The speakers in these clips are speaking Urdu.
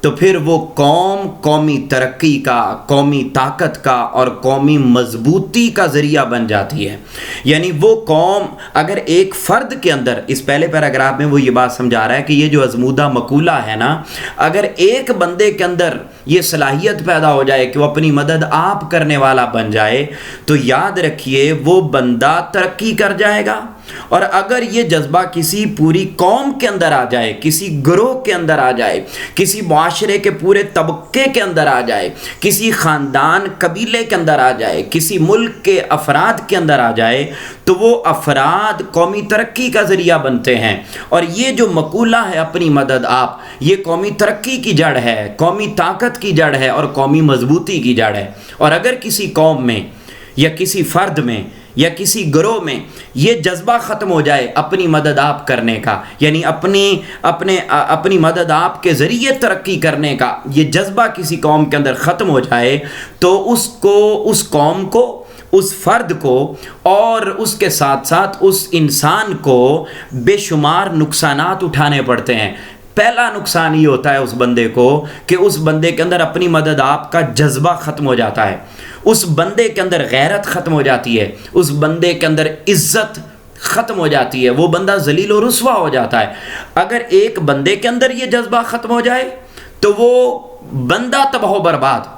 تو پھر وہ قوم قومی ترقی کا، قومی طاقت کا اور قومی مضبوطی کا ذریعہ بن جاتی ہے۔ یعنی وہ قوم اگر ایک فرد کے اندر، اس پہلے پیراگراف میں وہ یہ بات سمجھا رہا ہے کہ یہ جو ازمودہ مقولہ ہے نا، اگر ایک بندے کے اندر یہ صلاحیت پیدا ہو جائے کہ وہ اپنی مدد آپ کرنے والا بن جائے، تو یاد رکھیے وہ بندہ ترقی کر جائے گا۔ اور اگر یہ جذبہ کسی پوری قوم کے اندر آ جائے، کسی گروہ کے اندر آ جائے، کسی معاشرے کے پورے طبقے کے اندر آ جائے، کسی خاندان قبیلے کے اندر آ جائے، کسی ملک کے افراد کے اندر آ جائے، تو وہ افراد قومی ترقی کا ذریعہ بنتے ہیں۔ اور یہ جو مقولہ ہے اپنی مدد آپ، یہ قومی ترقی کی جڑ ہے، قومی طاقت کی جڑ ہے اور قومی مضبوطی کی جڑ ہے۔ اور اگر کسی قوم میں یا کسی فرد میں یا کسی گروہ میں یہ جذبہ ختم ہو جائے اپنی مدد آپ کرنے کا، یعنی اپنی مدد آپ کے ذریعے ترقی کرنے کا یہ جذبہ کسی قوم کے اندر ختم ہو جائے، تو اس قوم کو، اس فرد کو اور اس کے ساتھ ساتھ اس انسان کو بے شمار نقصانات اٹھانے پڑتے ہیں۔ پہلا نقصان یہ ہوتا ہے اس بندے کو کہ اس بندے کے اندر اپنی مدد آپ کا جذبہ ختم ہو جاتا ہے، اس بندے کے اندر غیرت ختم ہو جاتی ہے، اس بندے کے اندر عزت ختم ہو جاتی ہے، وہ بندہ ذلیل و رسوا ہو جاتا ہے۔ اگر ایک بندے کے اندر یہ جذبہ ختم ہو جائے تو وہ بندہ تباہ و برباد۔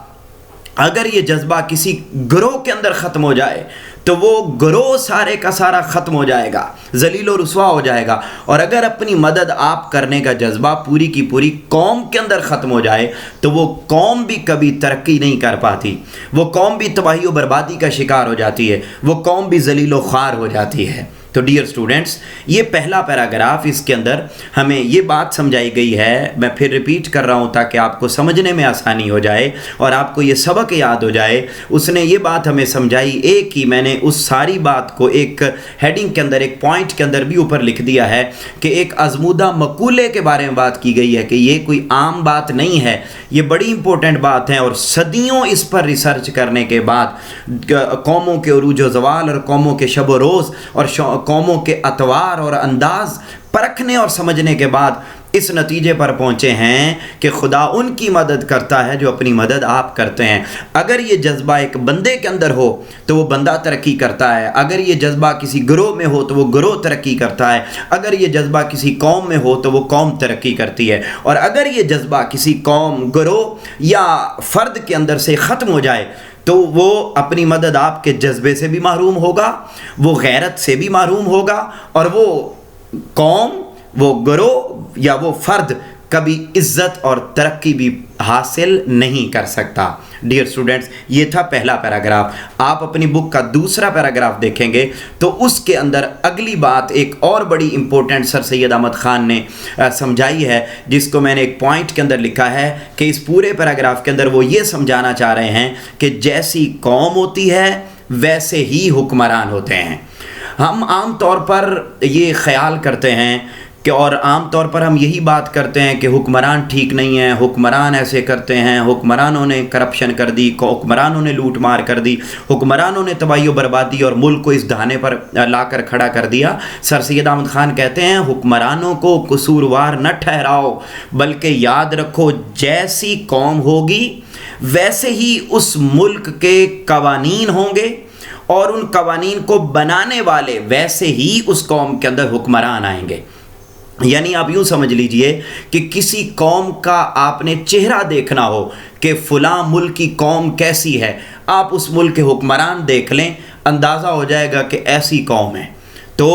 اگر یہ جذبہ کسی گروہ کے اندر ختم ہو جائے تو وہ گروہ سارے کا سارا ختم ہو جائے گا، ذلیل و رسوا ہو جائے گا۔ اور اگر اپنی مدد آپ کرنے کا جذبہ پوری کی پوری قوم کے اندر ختم ہو جائے تو وہ قوم بھی کبھی ترقی نہیں کر پاتی، وہ قوم بھی تباہی و بربادی کا شکار ہو جاتی ہے، وہ قوم بھی ذلیل و خوار ہو جاتی ہے۔ تو ڈیئر اسٹوڈنٹس، یہ پہلا پیراگراف، اس کے اندر ہمیں یہ بات سمجھائی گئی ہے، میں پھر ریپیٹ کر رہا ہوں تاکہ آپ کو سمجھنے میں آسانی ہو جائے اور آپ کو یہ سبق یاد ہو جائے۔ اس نے یہ بات ہمیں سمجھائی، ایک ہی میں نے اس ساری بات کو ایک ہیڈنگ کے اندر، ایک پوائنٹ کے اندر بھی اوپر لکھ دیا ہے کہ ایک ازمودہ مقولے کے بارے میں بات کی گئی ہے کہ یہ کوئی عام بات نہیں ہے، یہ بڑی امپورٹنٹ بات ہے۔ اور صدیوں اس پر ریسرچ کرنے کے بعد قوموں کے عروج و زوال اور قوموں کے شب و روز اور قوموں کے اطوار اور انداز پرکھنے اور سمجھنے کے بعد اس نتیجے پر پہنچے ہیں کہ خدا ان کی مدد کرتا ہے جو اپنی مدد آپ کرتے ہیں۔ اگر یہ جذبہ ایک بندے کے اندر ہو تو وہ بندہ ترقی کرتا ہے، اگر یہ جذبہ کسی گروہ میں ہو تو وہ گروہ ترقی کرتا ہے، اگر یہ جذبہ کسی قوم میں ہو تو وہ قوم ترقی کرتی ہے، اور اگر یہ جذبہ کسی قوم، گروہ یا فرد کے اندر سے ختم ہو جائے تو وہ اپنی مدد آپ کے جذبے سے بھی محروم ہوگا، وہ غیرت سے بھی محروم ہوگا، اور وہ قوم، وہ گروہ یا وہ فرد کبھی عزت اور ترقی بھی حاصل نہیں کر سکتا۔ ڈیئر اسٹوڈنٹس، یہ تھا پہلا پیراگراف۔ آپ اپنی بک کا دوسرا پیراگراف دیکھیں گے تو اس کے اندر اگلی بات ایک اور بڑی امپورٹنٹ سر سید احمد خان نے سمجھائی ہے، جس کو میں نے ایک پوائنٹ کے اندر لکھا ہے کہ اس پورے پیراگراف کے اندر وہ یہ سمجھانا چاہ رہے ہیں کہ جیسی قوم ہوتی ہے ویسے ہی حکمران ہوتے ہیں۔ ہم عام طور پر یہ خیال کرتے ہیں کہ، اور عام طور پر ہم یہی بات کرتے ہیں کہ حکمران ٹھیک نہیں ہیں، حکمران ایسے کرتے ہیں، حکمرانوں نے کرپشن کر دی، حکمرانوں نے لوٹ مار کر دی، حکمرانوں نے تباہی و بربادی اور ملک کو اس دہانے پر لا کر کھڑا کر دیا۔ سر سید احمد خان کہتے ہیں حکمرانوں کو قصوروار نہ ٹھہراؤ، بلکہ یاد رکھو جیسی قوم ہوگی ویسے ہی اس ملک کے قوانین ہوں گے، اور ان قوانین کو بنانے والے ویسے ہی اس قوم کے اندر حکمران آئیں گے۔ یعنی آپ یوں سمجھ لیجئے کہ کسی قوم کا آپ نے چہرہ دیکھنا ہو کہ فلاں ملک کی قوم کیسی ہے، آپ اس ملک کے حکمران دیکھ لیں، اندازہ ہو جائے گا کہ ایسی قوم ہے۔ تو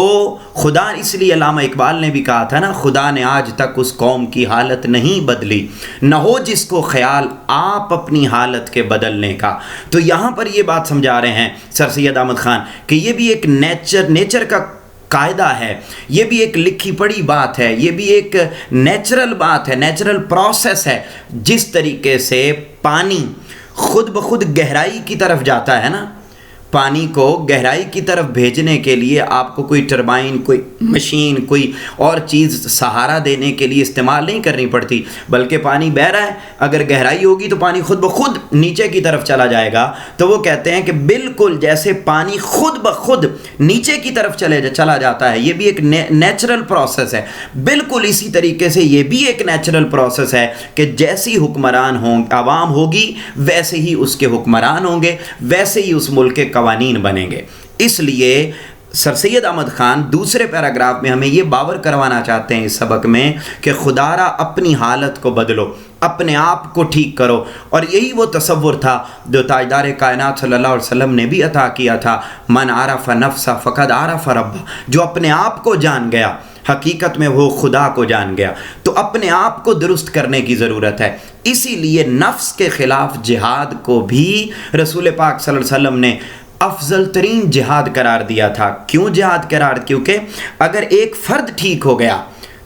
خدا، اس لیے علامہ اقبال نے بھی کہا تھا نا، خدا نے آج تک اس قوم کی حالت نہیں بدلی، نہ ہو جس کو خیال آپ اپنی حالت کے بدلنے کا۔ تو یہاں پر یہ بات سمجھا رہے ہیں سر سید احمد خان کہ یہ بھی ایک نیچر کا قاعدہ ہے، یہ بھی ایک لکھی پڑی بات ہے، یہ بھی ایک نیچرل بات ہے، نیچرل پروسیس ہے۔ جس طریقے سے پانی خود بخود گہرائی کی طرف جاتا ہے نا، پانی کو گہرائی کی طرف بھیجنے کے لیے آپ کو کوئی ٹربائن، کوئی مشین، کوئی اور چیز سہارا دینے کے لیے استعمال نہیں کرنی پڑتی، بلکہ پانی بہہ رہا ہے، اگر گہرائی ہوگی تو پانی خود بخود نیچے کی طرف چلا جائے گا۔ تو وہ کہتے ہیں کہ بالکل جیسے پانی خود بخود نیچے کی طرف چلا جاتا ہے، یہ بھی ایک نیچرل پروسیس ہے، بالکل اسی طریقے سے یہ بھی ایک نیچرل پروسیس ہے کہ جیسی حکمران عوام ہوگی ویسے ہی اس کے حکمران ہوں گے، ویسے ہی اس ملک کے قوانین بنیں گے۔ اس لیے سر سید احمد خان دوسرے پیراگراف میں ہمیں یہ باور کروانا چاہتے ہیں اس سبق میں کہ خدا را اپنی حالت کو بدلو، اپنے آپ کو ٹھیک کرو، اور یہی وہ تصور تھا جو تاجدار کائنات صلی اللہ علیہ وسلم نے بھی عطا کیا تھا، من عرف نفسہ فقد عرف ربہ، جو اپنے آپ کو جان گیا حقیقت میں وہ خدا کو جان گیا۔ تو اپنے آپ کو درست کرنے کی ضرورت ہے، اسی لیے نفس کے خلاف جہاد کو بھی رسول پاک صلی اللہ علیہ وسلم نے افضل ترین جہاد قرار دیا تھا۔ کیوں جہاد قرار؟ کیونکہ اگر ایک فرد ٹھیک ہو گیا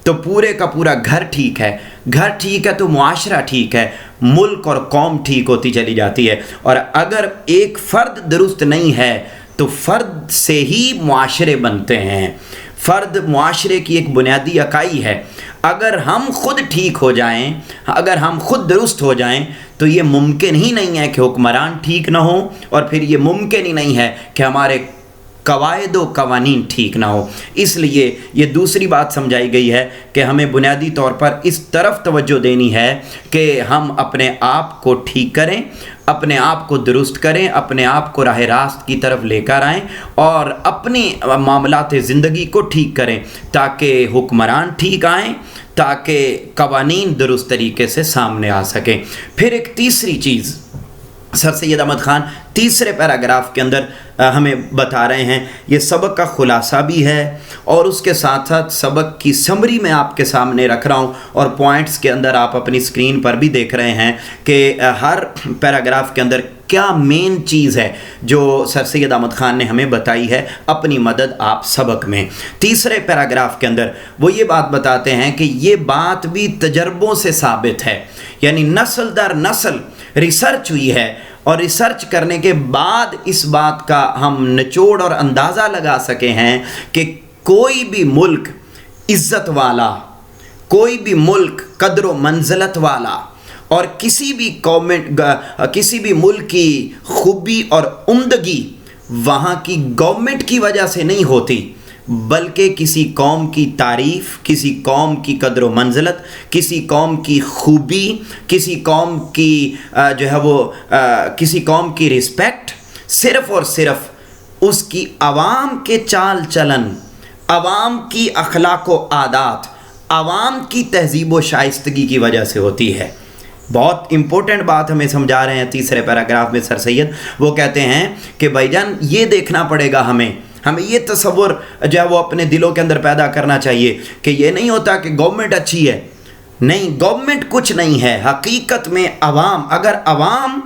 تو پورے کا پورا گھر ٹھیک ہے، گھر ٹھیک ہے تو معاشرہ ٹھیک ہے، ملک اور قوم ٹھیک ہوتی چلی جاتی ہے، اور اگر ایک فرد درست نہیں ہے تو فرد سے ہی معاشرے بنتے ہیں۔ فرد معاشرے کی ایک بنیادی اکائی ہے۔ اگر ہم خود ٹھیک ہو جائیں، اگر ہم خود درست ہو جائیں تو یہ ممکن ہی نہیں ہے کہ حکمران ٹھیک نہ ہوں، اور پھر یہ ممکن ہی نہیں ہے کہ ہمارے قواعد و قوانین ٹھیک نہ ہو۔ اس لیے یہ دوسری بات سمجھائی گئی ہے کہ ہمیں بنیادی طور پر اس طرف توجہ دینی ہے کہ ہم اپنے آپ کو ٹھیک کریں، اپنے آپ کو درست کریں، اپنے آپ کو راہ راست کی طرف لے کر آئیں، اور اپنی معاملات زندگی کو ٹھیک کریں تاکہ حکمران ٹھیک آئیں، تاکہ قوانین درست طریقے سے سامنے آ سکیں۔ پھر ایک تیسری چیز سر سید احمد خان تیسرے پیراگراف کے اندر ہمیں بتا رہے ہیں، یہ سبق کا خلاصہ بھی ہے اور اس کے ساتھ ساتھ سبق کی سمری میں آپ کے سامنے رکھ رہا ہوں، اور پوائنٹس کے اندر آپ اپنی سکرین پر بھی دیکھ رہے ہیں کہ ہر پیراگراف کے اندر کیا مین چیز ہے جو سر سید احمد خان نے ہمیں بتائی ہے اپنی مدد آپ سبق میں۔ تیسرے پیراگراف کے اندر وہ یہ بات بتاتے ہیں کہ یہ بات بھی تجربوں سے ثابت ہے، یعنی نسل در نسل ریسرچ ہوئی ہے، اور ریسرچ کرنے کے بعد اس بات کا ہم نچوڑ اور اندازہ لگا سکے ہیں کہ کوئی بھی ملک عزت والا، کوئی بھی ملک قدر و منزلت والا، اور کسی بھی ملک کی خوبی اور عمدگی وہاں کی گورنمنٹ کی وجہ سے نہیں ہوتی، بلکہ کسی قوم کی تعریف، کسی قوم کی قدر و منزلت، کسی قوم کی خوبی، کسی قوم کی کسی قوم کی رسپیکٹ صرف اور صرف اس کی عوام کے چال چلن، عوام کی اخلاق و عادات، عوام کی تہذیب و شائستگی کی وجہ سے ہوتی ہے۔ بہت امپورٹنٹ بات ہمیں سمجھا رہے ہیں تیسرے پیراگراف میں سر سید، وہ کہتے ہیں کہ بھائی جان یہ دیکھنا پڑے گا ہمیں یہ تصور جو ہے وہ اپنے دلوں کے اندر پیدا کرنا چاہیے کہ یہ نہیں ہوتا کہ گورنمنٹ اچھی ہے، نہیں، گورنمنٹ کچھ نہیں ہے، حقیقت میں عوام، اگر عوام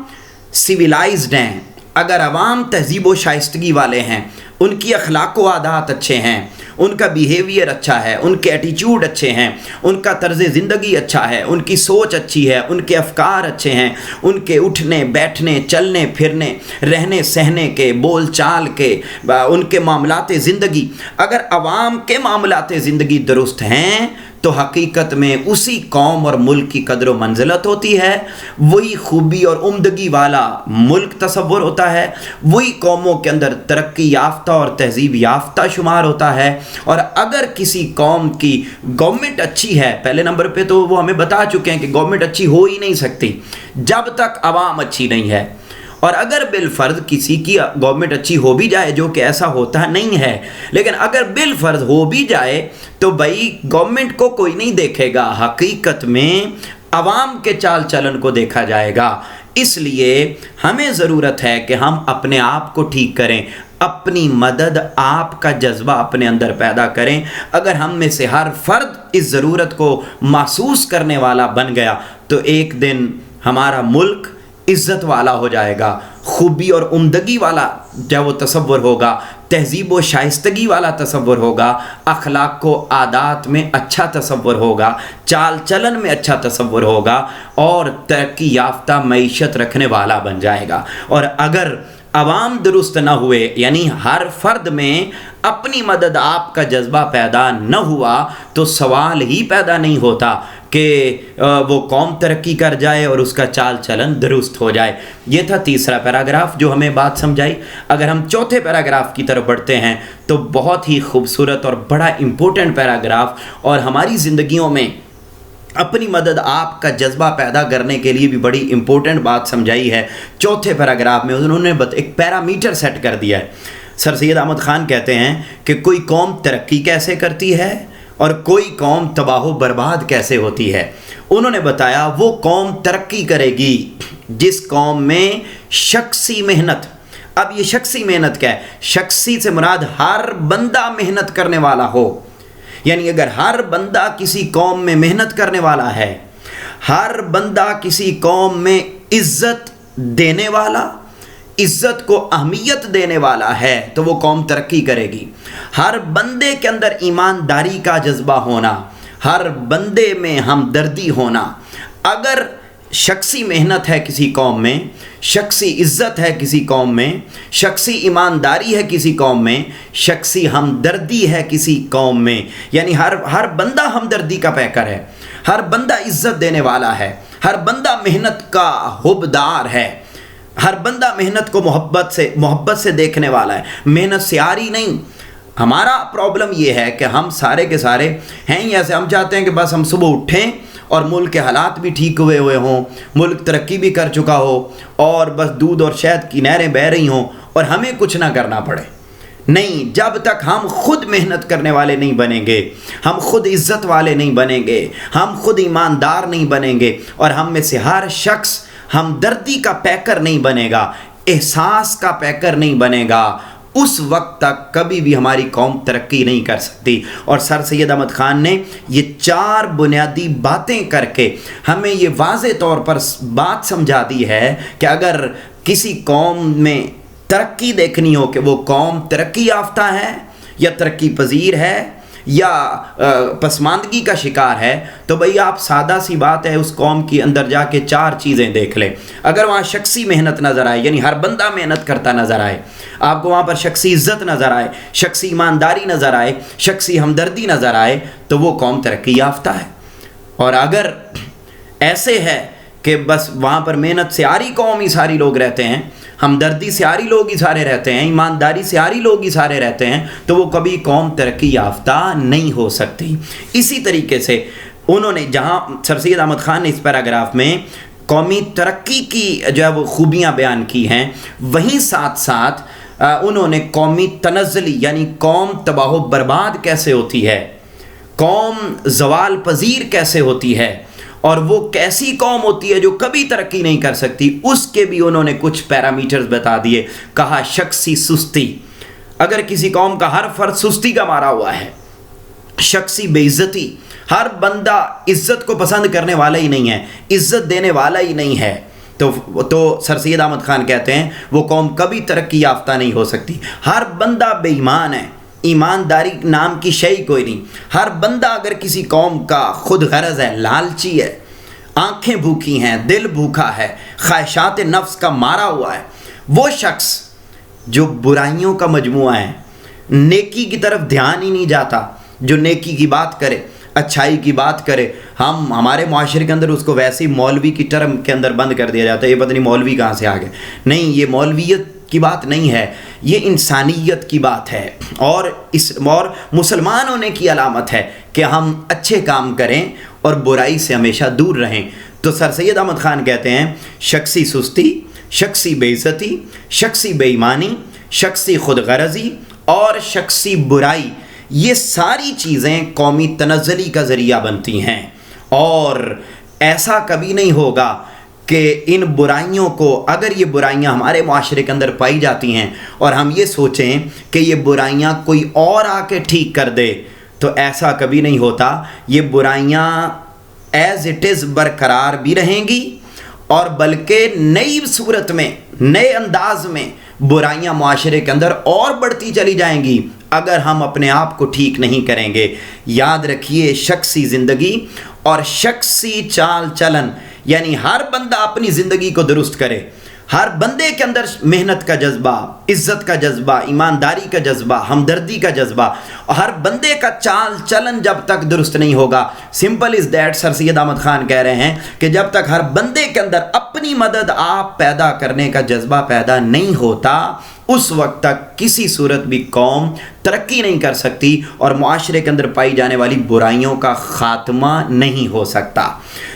سویلائزڈ ہیں، اگر عوام تہذیب و شائستگی والے ہیں، ان کی اخلاق و عادات اچھے ہیں، ان کا بیہیویئر اچھا ہے، ان کے ایٹیچیوڈ اچھے ہیں، ان کا طرز زندگی اچھا ہے، ان کی سوچ اچھی ہے، ان کے افکار اچھے ہیں، ان کے اٹھنے بیٹھنے چلنے پھرنے رہنے سہنے کے بول چال کے ان کے معاملات زندگی، اگر عوام کے معاملات زندگی درست ہیں تو حقیقت میں اسی قوم اور ملک کی قدر و منزلت ہوتی ہے، وہی خوبی اور عمدگی والا ملک تصور ہوتا ہے، وہی قوموں کے اندر ترقی یافتہ اور تہذیب یافتہ شمار ہوتا ہے۔ اور اگر کسی قوم کی گورنمنٹ اچھی ہے، پہلے نمبر پہ تو وہ ہمیں بتا چکے ہیں کہ گورنمنٹ اچھی ہو ہی نہیں سکتی جب تک عوام اچھی نہیں ہے، اور اگر بالفرض کسی کی گورنمنٹ اچھی ہو بھی جائے، جو کہ ایسا ہوتا نہیں ہے، لیکن اگر بالفرض ہو بھی جائے تو بھائی گورنمنٹ کو کوئی نہیں دیکھے گا، حقیقت میں عوام کے چال چلن کو دیکھا جائے گا۔ اس لیے ہمیں ضرورت ہے کہ ہم اپنے آپ کو ٹھیک کریں، اپنی مدد آپ کا جذبہ اپنے اندر پیدا کریں۔ اگر ہم میں سے ہر فرد اس ضرورت کو محسوس کرنے والا بن گیا تو ایک دن ہمارا ملک عزت والا ہو جائے گا، خوبی اور عمدگی والا جب وہ تصور ہوگا، تہذیب و شائستگی والا تصور ہوگا، اخلاق و عادات میں اچھا تصور ہوگا، چال چلن میں اچھا تصور ہوگا، اور ترقی یافتہ معیشت رکھنے والا بن جائے گا۔ اور اگر عوام درست نہ ہوئے، یعنی ہر فرد میں اپنی مدد آپ کا جذبہ پیدا نہ ہوا تو سوال ہی پیدا نہیں ہوتا کہ وہ قوم ترقی کر جائے اور اس کا چال چلن درست ہو جائے۔ یہ تھا تیسرا پیراگراف جو ہمیں بات سمجھائی۔ اگر ہم چوتھے پیراگراف کی طرف بڑھتے ہیں تو بہت ہی خوبصورت اور بڑا امپورٹنٹ پیراگراف، اور ہماری زندگیوں میں اپنی مدد آپ کا جذبہ پیدا کرنے کے لیے بھی بڑی امپورٹنٹ بات سمجھائی ہے۔ چوتھے پیراگراف میں انہوں نے ایک پیرامیٹر سیٹ کر دیا ہے۔ سر سید احمد خان کہتے ہیں کہ کوئی قوم ترقی کیسے کرتی ہے اور کوئی قوم تباہ و برباد کیسے ہوتی ہے۔ انہوں نے بتایا وہ قوم ترقی کرے گی جس قوم میں شخصی محنت، اب یہ شخصی محنت کیا ہے؟ شخصی سے مراد ہر بندہ محنت کرنے والا ہو، یعنی اگر ہر بندہ کسی قوم میں محنت کرنے والا ہے، ہر بندہ کسی قوم میں عزت دینے والا، عزت کو اہمیت دینے والا ہے تو وہ قوم ترقی کرے گی۔ ہر بندے کے اندر ایمانداری کا جذبہ ہونا، ہر بندے میں ہمدردی ہونا، اگر شخصی محنت ہے کسی قوم میں، شخصی عزت ہے کسی قوم میں، شخصی ایمانداری ہے کسی قوم میں، شخصی ہمدردی ہے کسی قوم میں، یعنی ہر بندہ ہمدردی کا پیکر ہے، ہر بندہ عزت دینے والا ہے، ہر بندہ محنت کا حبدار ہے، ہر بندہ محنت کو محبت سے دیکھنے والا ہے، محنت سے آری نہیں۔ ہمارا پرابلم یہ ہے کہ ہم سارے کے سارے ہیں ہی ایسے، ہم چاہتے ہیں کہ بس ہم صبح اٹھیں اور ملک کے حالات بھی ٹھیک ہوئے ہوں، ملک ترقی بھی کر چکا ہو، اور بس دودھ اور شہد کی نہریں بہہ رہی ہوں اور ہمیں کچھ نہ کرنا پڑے۔ نہیں، جب تک ہم خود محنت کرنے والے نہیں بنیں گے، ہم خود عزت والے نہیں بنیں گے، ہم خود ایماندار نہیں بنیں گے، اور ہم میں سے ہر شخص ہمدردی کا پیکر نہیں بنے گا، احساس کا پیکر نہیں بنے گا، اس وقت تک کبھی بھی ہماری قوم ترقی نہیں کر سکتی۔ اور سر سید احمد خان نے یہ 4 بنیادی باتیں کر کے ہمیں یہ واضح طور پر بات سمجھا دی ہے کہ اگر کسی قوم میں ترقی دیکھنی ہو کہ وہ قوم ترقی یافتہ ہے یا ترقی پذیر ہے یا پسماندگی کا شکار ہے، تو بھئی آپ سادہ سی بات ہے، اس قوم کی اندر جا کے 4 چیزیں دیکھ لیں۔ اگر وہاں شخصی محنت نظر آئے، یعنی ہر بندہ محنت کرتا نظر آئے، آپ کو وہاں پر شخصی عزت نظر آئے، شخصی ایمانداری نظر آئے، شخصی ہمدردی نظر آئے، تو وہ قوم ترقی یافتہ ہے۔ اور اگر ایسے ہے کہ بس وہاں پر محنت سے آری قوم ہی ساری لوگ رہتے ہیں، ہمدردی سے آری لوگ ہی سارے رہتے ہیں، ایمانداری سے آری لوگ ہی سارے رہتے ہیں، تو وہ کبھی قوم ترقی یافتہ نہیں ہو سکتی۔ اسی طریقے سے انہوں نے جہاں سر سید احمد خان نے اس پیراگراف میں قومی ترقی کی جو ہے وہ خوبیاں بیان کی ہیں، وہیں ساتھ ساتھ انہوں نے قومی تنزلی یعنی قوم تباہ و برباد کیسے ہوتی ہے، قوم زوال پذیر کیسے ہوتی ہے، اور وہ کیسی قوم ہوتی ہے جو کبھی ترقی نہیں کر سکتی، اس کے بھی انہوں نے کچھ پیرامیٹرز بتا دیے۔ کہا شخصی سستی، اگر کسی قوم کا ہر فرد سستی کا مارا ہوا ہے، شخصی بے عزتی، ہر بندہ عزت کو پسند کرنے والا ہی نہیں ہے، عزت دینے والا ہی نہیں ہے، تو سر سید احمد خان کہتے ہیں وہ قوم کبھی ترقی یافتہ نہیں ہو سکتی۔ ہر بندہ بے ایمان ہے، ایمانداری نام کی شے کوئی نہیں۔ ہر بندہ اگر کسی قوم کا خود غرض ہے، لالچی ہے، آنکھیں بھوکی ہیں، دل بھوکا ہے، خواہشات نفس کا مارا ہوا ہے، وہ شخص جو برائیوں کا مجموعہ ہے، نیکی کی طرف دھیان ہی نہیں جاتا، جو نیکی کی بات کرے، اچھائی کی بات کرے، ہمارے معاشرے کے اندر اس کو ویسے ہی مولوی کی ٹرم کے اندر بند کر دیا جاتا ہے، یہ پتہ نہیں مولوی کہاں سے آ گئے۔ نہیں، یہ مولویت کی بات نہیں ہے، یہ انسانیت کی بات ہے، اور مسلمان ہونے کی علامت ہے کہ ہم اچھے کام کریں اور برائی سے ہمیشہ دور رہیں۔ تو سر سید احمد خان کہتے ہیں شخصی سستی، شخصی بے عزتی، شخصی بے ایمانی، شخصی خود غرضی اور شخصی برائی، یہ ساری چیزیں قومی تنزلی کا ذریعہ بنتی ہیں، اور ایسا کبھی نہیں ہوگا کہ ان برائیوں کو، اگر یہ برائیاں ہمارے معاشرے کے اندر پائی جاتی ہیں اور ہم یہ سوچیں کہ یہ برائیاں کوئی اور آ کے ٹھیک کر دے، تو ایسا کبھی نہیں ہوتا۔ یہ برائیاں ایز اٹ از برقرار بھی رہیں گی، اور بلکہ نئی صورت میں، نئے انداز میں برائیاں معاشرے کے اندر اور بڑھتی چلی جائیں گی اگر ہم اپنے آپ کو ٹھیک نہیں کریں گے۔ یاد رکھیے، شخصی زندگی اور شخصی چال چلن، یعنی ہر بندہ اپنی زندگی کو درست کرے، ہر بندے کے اندر محنت کا جذبہ، عزت کا جذبہ، ایمانداری کا جذبہ، ہمدردی کا جذبہ، ہر بندے کا چال چلن جب تک درست نہیں ہوگا، سمپل از دیٹ، سر سید احمد خان کہہ رہے ہیں کہ جب تک ہر بندے کے اندر اپنی مدد آپ پیدا کرنے کا جذبہ پیدا نہیں ہوتا، اس وقت تک کسی صورت بھی قوم ترقی نہیں کر سکتی اور معاشرے کے اندر پائی جانے والی برائیوں کا خاتمہ نہیں ہو سکتا۔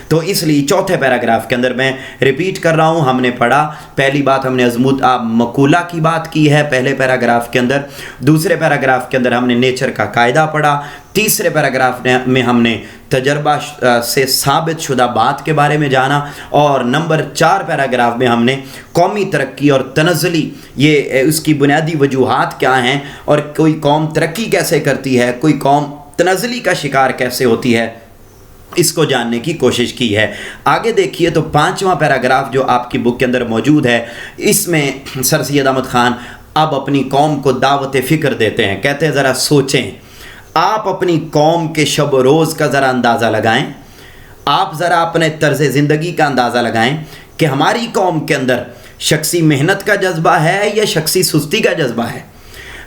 تو اس لیے چوتھے پیراگراف کے اندر میں ریپیٹ کر رہا ہوں، ہم نے پڑھا، پہلی بات ہم نے عظمت مقولہ کی بات کی ہے پہلے پیراگراف کے اندر، دوسرے پیراگراف کے اندر ہم نے نیچر کا قاعدہ پڑھا، تیسرے پیراگراف میں ہم نے تجربہ سے ثابت شدہ بات کے بارے میں جانا، اور نمبر 4 پیراگراف میں ہم نے قومی ترقی اور تنزلی، یہ اس کی بنیادی وجوہات کیا ہیں اور کوئی قوم ترقی کیسے کرتی ہے، کوئی قوم تنزلی کا شکار کیسے ہوتی ہے، اس کو جاننے کی کوشش کی ہے۔ آگے دیکھیے تو 5واں پیراگراف جو آپ کی بک کے اندر موجود ہے، اس میں سر سید احمد خان اب اپنی قوم کو دعوت فکر دیتے ہیں، کہتے ہیں ذرا سوچیں، آپ اپنی قوم کے شب و روز کا ذرا اندازہ لگائیں، آپ ذرا اپنے طرز زندگی کا اندازہ لگائیں کہ ہماری قوم کے اندر شخصی محنت کا جذبہ ہے یا شخصی سستی کا جذبہ ہے،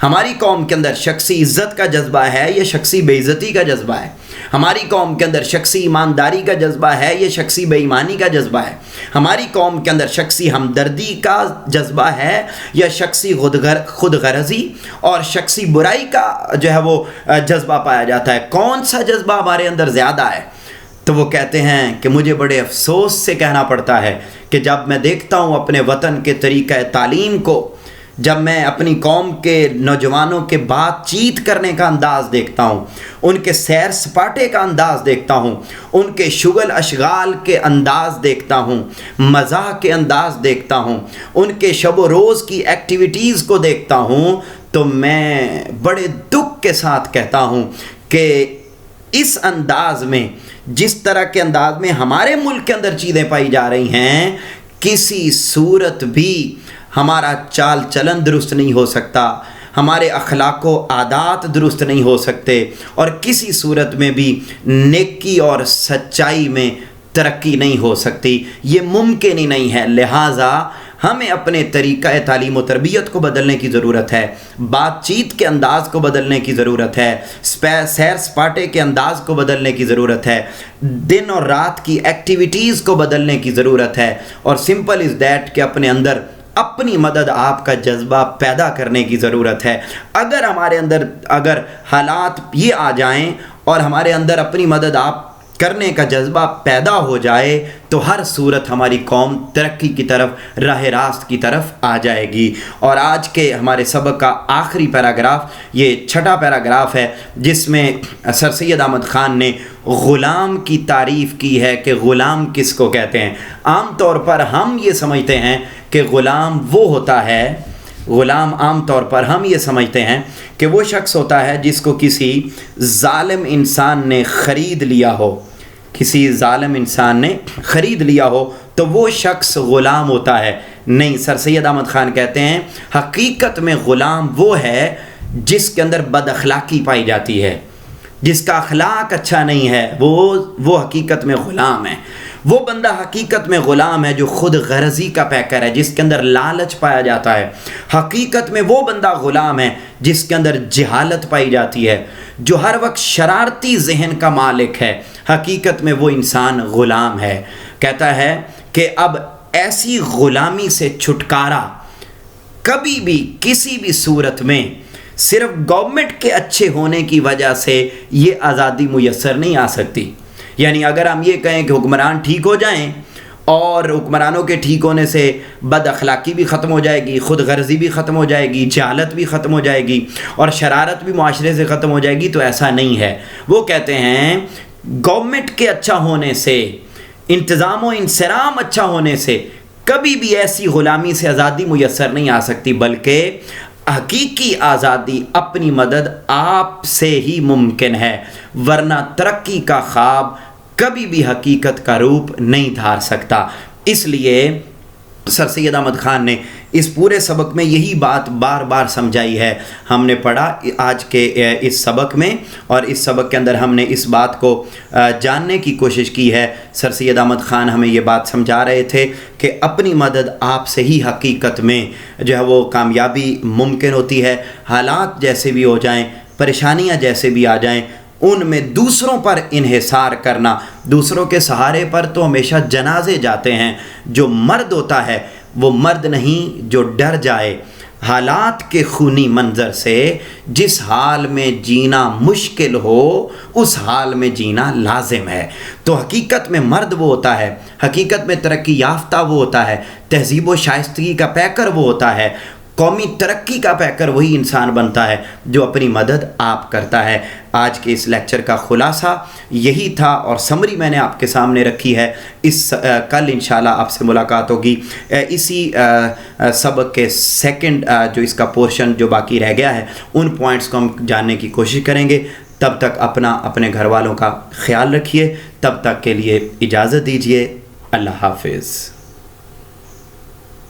ہماری قوم کے اندر شخصی عزت کا جذبہ ہے یا شخصی بے عزتی کا جذبہ ہے، ہماری قوم کے اندر شخصی ایمانداری کا جذبہ ہے یا شخصی بے ایمانی کا جذبہ ہے، ہماری قوم کے اندر شخصی ہمدردی کا جذبہ ہے یا شخصی خود غرضی اور شخصی برائی کا جو ہے وہ جذبہ پایا جاتا ہے، کون سا جذبہ ہمارے اندر زیادہ ہے؟ تو وہ کہتے ہیں کہ مجھے بڑے افسوس سے کہنا پڑتا ہے کہ جب میں دیکھتا ہوں اپنے وطن کے طریقہ تعلیم کو، جب میں اپنی قوم کے نوجوانوں کے بات چیت کرنے کا انداز دیکھتا ہوں، ان کے سیر سپاٹے کا انداز دیکھتا ہوں، ان کے شغل اشغال کے انداز دیکھتا ہوں، مزاح کے انداز دیکھتا ہوں، ان کے شب و روز کی ایکٹیویٹیز کو دیکھتا ہوں، تو میں بڑے دکھ کے ساتھ کہتا ہوں کہ اس انداز میں، جس طرح کے انداز میں ہمارے ملک کے اندر چیزیں پائی جا رہی ہیں، کسی صورت بھی ہمارا چال چلن درست نہیں ہو سکتا، ہمارے اخلاق و عادات درست نہیں ہو سکتے، اور کسی صورت میں بھی نیکی اور سچائی میں ترقی نہیں ہو سکتی، یہ ممکن ہی نہیں ہے۔ لہٰذا ہمیں اپنے طریقہ تعلیم و تربیت کو بدلنے کی ضرورت ہے، بات چیت کے انداز کو بدلنے کی ضرورت ہے، سیر سپاٹے کے انداز کو بدلنے کی ضرورت ہے، دن اور رات کی ایکٹیویٹیز کو بدلنے کی ضرورت ہے، اور سمپل از دیٹ کہ اپنے اندر اپنی مدد آپ کا جذبہ پیدا کرنے کی ضرورت ہے۔ اگر ہمارے اندر حالات یہ آ جائیں اور ہمارے اندر اپنی مدد آپ کرنے کا جذبہ پیدا ہو جائے تو ہر صورت ہماری قوم ترقی کی طرف، راہ راست کی طرف آ جائے گی۔ اور آج کے ہمارے سبق کا آخری پیراگراف یہ 6واں پیراگراف ہے، جس میں سر سید احمد خان نے غلام کی تعریف کی ہے کہ غلام کس کو کہتے ہیں۔ عام طور پر ہم یہ سمجھتے ہیں کہ غلام وہ ہوتا ہے، غلام عام طور پر ہم یہ سمجھتے ہیں کہ وہ شخص ہوتا ہے جس کو کسی ظالم انسان نے خرید لیا ہو، کسی ظالم انسان نے خرید لیا ہو تو وہ شخص غلام ہوتا ہے۔ نہیں، سر سید احمد خان کہتے ہیں حقیقت میں غلام وہ ہے جس کے اندر بد اخلاقی پائی جاتی ہے، جس کا اخلاق اچھا نہیں ہے، وہ حقیقت میں غلام ہے۔ وہ بندہ حقیقت میں غلام ہے جو خود غرضی کا پیکر ہے، جس کے اندر لالچ پایا جاتا ہے۔ حقیقت میں وہ بندہ غلام ہے جس کے اندر جہالت پائی جاتی ہے، جو ہر وقت شرارتی ذہن کا مالک ہے۔ حقیقت میں وہ انسان غلام ہے۔ کہتا ہے کہ اب ایسی غلامی سے چھٹکارا کبھی بھی کسی بھی صورت میں صرف گورنمنٹ کے اچھے ہونے کی وجہ سے یہ آزادی میسر نہیں آ سکتی۔ یعنی اگر ہم یہ کہیں کہ حکمران ٹھیک ہو جائیں اور حکمرانوں کے ٹھیک ہونے سے بد اخلاقی بھی ختم ہو جائے گی، خود غرضی بھی ختم ہو جائے گی، جہالت بھی ختم ہو جائے گی اور شرارت بھی معاشرے سے ختم ہو جائے گی، تو ایسا نہیں ہے۔ وہ کہتے ہیں گورنمنٹ کے اچھا ہونے سے، انتظام و انصرام اچھا ہونے سے کبھی بھی ایسی غلامی سے آزادی میسر نہیں آ سکتی، بلکہ حقیقی آزادی اپنی مدد آپ سے ہی ممکن ہے، ورنہ ترقی کا خواب کبھی بھی حقیقت کا روپ نہیں دھار سکتا۔ اس لیے سر سید احمد خان نے اس پورے سبق میں یہی بات بار بار سمجھائی ہے. ہم نے پڑھا آج کے اس سبق میں، اور اس سبق کے اندر ہم نے اس بات کو جاننے کی کوشش کی ہے. سر سید احمد خان ہمیں یہ بات سمجھا رہے تھے کہ اپنی مدد آپ سے ہی حقیقت میں جو ہے وہ کامیابی ممکن ہوتی ہے. حالات جیسے بھی ہو جائیں، پریشانیاں جیسے بھی آ جائیں، ان میں دوسروں پر انحصار کرنا، دوسروں کے سہارے پر تو ہمیشہ جنازے جاتے ہیں. جو مرد ہوتا ہے وہ مرد نہیں جو ڈر جائے حالات کے خونی منظر سے. جس حال میں جینا مشکل ہو اس حال میں جینا لازم ہے. تو حقیقت میں مرد وہ ہوتا ہے، حقیقت میں ترقی یافتہ وہ ہوتا ہے، تہذیب و شائستگی کا پیکر وہ ہوتا ہے، قومی ترقی کا پیکر وہی انسان بنتا ہے جو اپنی مدد آپ کرتا ہے. آج کے اس لیکچر کا خلاصہ یہی تھا، اور سمری میں نے آپ کے سامنے رکھی ہے. کل انشاءاللہ آپ سے ملاقات ہوگی اسی سبق کے سیکنڈ جو اس کا پورشن جو باقی رہ گیا ہے ان پوائنٹس کو ہم جاننے کی کوشش کریں گے. تب تک اپنے گھر والوں کا خیال رکھیے. تب تک کے لیے اجازت دیجیے. اللہ حافظ.